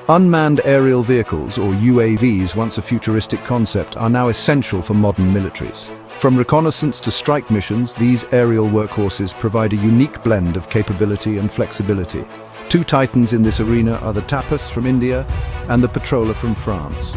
Unmanned aerial vehicles, or UAVs, once a futuristic concept, are now essential for modern militaries. From reconnaissance to strike missions, these aerial workhorses provide a unique blend of capability and flexibility. Two titans in this arena are the TAPAS from India and the Patroller from France.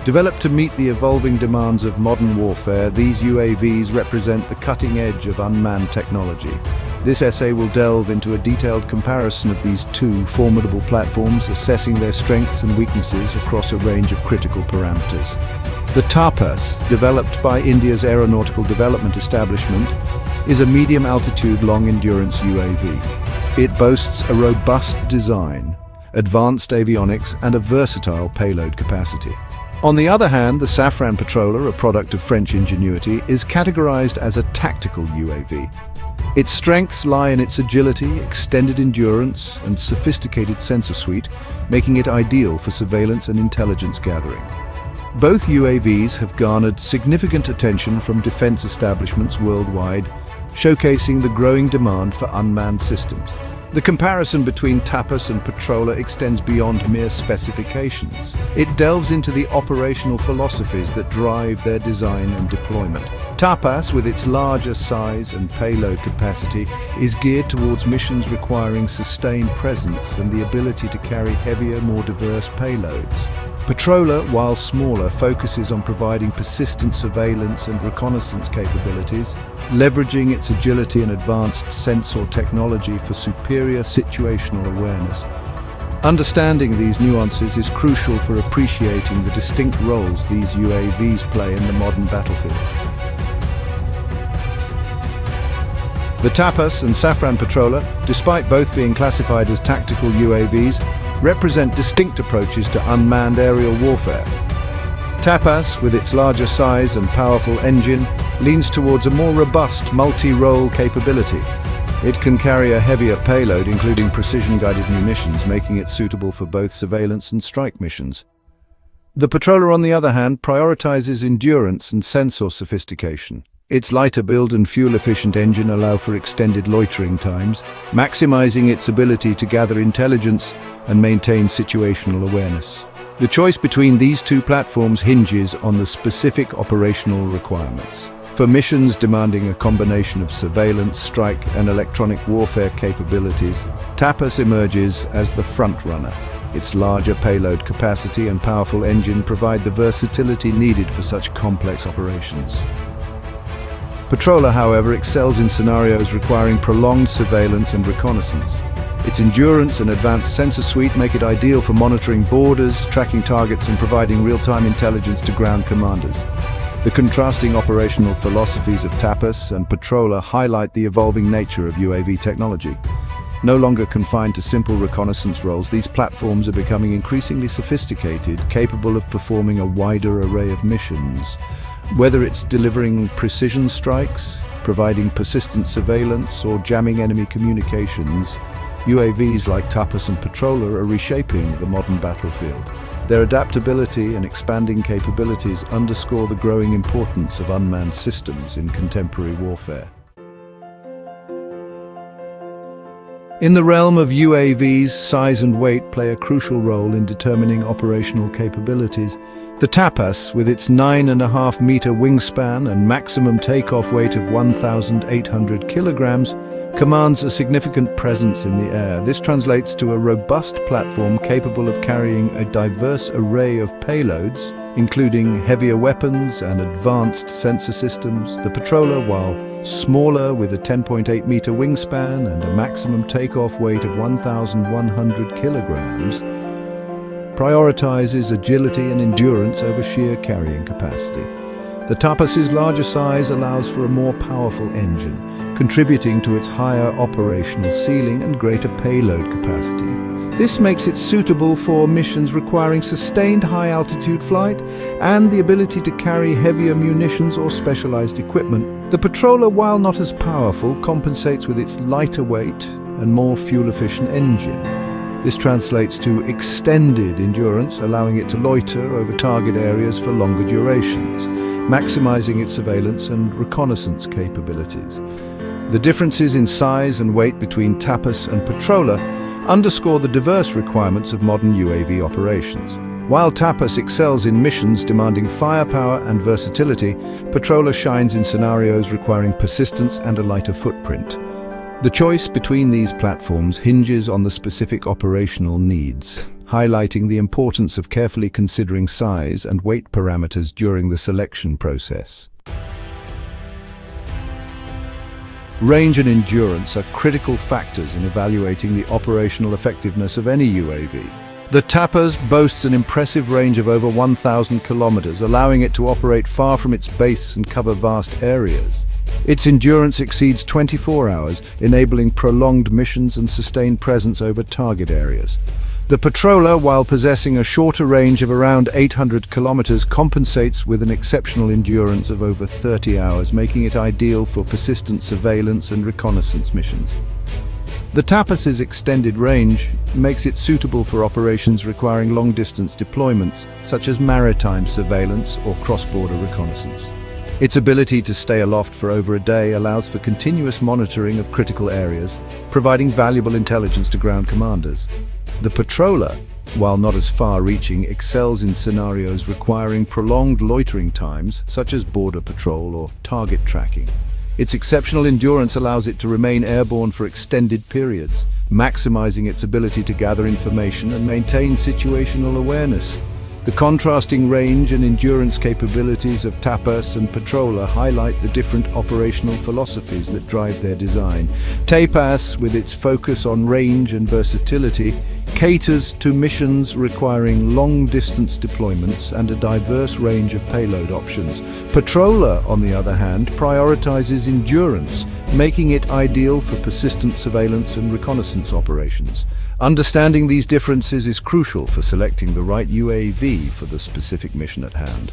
Developed to meet the evolving demands of modern warfare, these UAVs represent the cutting edge of unmanned technology. This essay will delve into a detailed comparison of these two formidable platforms, assessing their strengths and weaknesses across a range of critical parameters. The TAPAS, developed by India's Aeronautical Development Establishment, is a medium-altitude, long-endurance UAV. It boasts a robust design, advanced avionics, and a versatile payload capacity. On the other hand, the Safran Patroller, a product of French ingenuity, is categorized as a tactical UAV. Its strengths lie in its agility, extended endurance, and sophisticated sensor suite, making it ideal for surveillance and intelligence gathering. Both UAVs have garnered significant attention from defense establishments worldwide, showcasing the growing demand for unmanned systems. The comparison between TAPAS and Patroller extends beyond mere specifications. It delves into the operational philosophies that drive their design and deployment. TAPAS, with its larger size and payload capacity, is geared towards missions requiring sustained presence and the ability to carry heavier, more diverse payloads. Patroller, while smaller, focuses on providing persistent surveillance and reconnaissance capabilities, leveraging its agility and advanced sensor technology for superior situational awareness. Understanding these nuances is crucial for appreciating the distinct roles these UAVs play in the modern battlefield. The TAPAS and Safran Patroller, despite both being classified as tactical UAVs, represent distinct approaches to unmanned aerial warfare. TAPAS, with its larger size and powerful engine, leans towards a more robust multi-role capability. It can carry a heavier payload, including precision-guided munitions, making it suitable for both surveillance and strike missions. The Patroller, on the other hand, prioritizes endurance and sensor sophistication. Its lighter build and fuel-efficient engine allow for extended loitering times, maximizing its ability to gather intelligence and maintain situational awareness. The choice between these two platforms hinges on the specific operational requirements. For missions demanding a combination of surveillance, strike, and electronic warfare capabilities, TAPAS emerges as the front-runner. Its larger payload capacity and powerful engine provide the versatility needed for such complex operations. Patroller, however, excels in scenarios requiring prolonged surveillance and reconnaissance. Its endurance and advanced sensor suite make it ideal for monitoring borders, tracking targets, and providing real-time intelligence to ground commanders. The contrasting operational philosophies of TAPAS and Patroller highlight the evolving nature of UAV technology. No longer confined to simple reconnaissance roles, these platforms are becoming increasingly sophisticated, capable of performing a wider array of missions. Whether it's delivering precision strikes, providing persistent surveillance, or jamming enemy communications, UAVs like TAPAS and Patroller are reshaping the modern battlefield. Their adaptability and expanding capabilities underscore the growing importance of unmanned systems in contemporary warfare. In the realm of UAVs, size and weight play a crucial role in determining operational capabilities. The TAPAS, with its 9.5-meter wingspan and maximum takeoff weight of 1,800 kilograms, commands a significant presence in the air. This translates to a robust platform capable of carrying a diverse array of payloads, including heavier weapons and advanced sensor systems. The Patroller, while smaller with a 10.8-meter wingspan and a maximum takeoff weight of 1,100 kilograms, prioritizes agility and endurance over sheer carrying capacity. The TAPAS's larger size allows for a more powerful engine, contributing to its higher operational ceiling and greater payload capacity. This makes it suitable for missions requiring sustained high-altitude flight and the ability to carry heavier munitions or specialized equipment. The Patroller, while not as powerful, compensates with its lighter weight and more fuel-efficient engine. This translates to extended endurance, allowing it to loiter over target areas for longer durations, maximizing its surveillance and reconnaissance capabilities. The differences in size and weight between TAPAS and Patroller underscore the diverse requirements of modern UAV operations. While TAPAS excels in missions demanding firepower and versatility, Patroller shines in scenarios requiring persistence and a lighter footprint. The choice between these platforms hinges on the specific operational needs, highlighting the importance of carefully considering size and weight parameters during the selection process. Range and endurance are critical factors in evaluating the operational effectiveness of any UAV. The TAPAS boasts an impressive range of over 1,000 kilometers, allowing it to operate far from its base and cover vast areas. Its endurance exceeds 24 hours, enabling prolonged missions and sustained presence over target areas. The Patroller, while possessing a shorter range of around 800 kilometers, compensates with an exceptional endurance of over 30 hours, making it ideal for persistent surveillance and reconnaissance missions. The TAPAS's extended range makes it suitable for operations requiring long-distance deployments, such as maritime surveillance or cross-border reconnaissance. Its ability to stay aloft for over a day allows for continuous monitoring of critical areas, providing valuable intelligence to ground commanders. The Patroller, while not as far-reaching, excels in scenarios requiring prolonged loitering times, such as border patrol or target tracking. Its exceptional endurance allows it to remain airborne for extended periods, maximizing its ability to gather information and maintain situational awareness. The contrasting range and endurance capabilities of TAPAS and Patroller highlight the different operational philosophies that drive their design. TAPAS, with its focus on range and versatility, caters to missions requiring long-distance deployments and a diverse range of payload options. Patroller, on the other hand, prioritizes endurance, making it ideal for persistent surveillance and reconnaissance operations. Understanding these differences is crucial for selecting the right UAV for the specific mission at hand.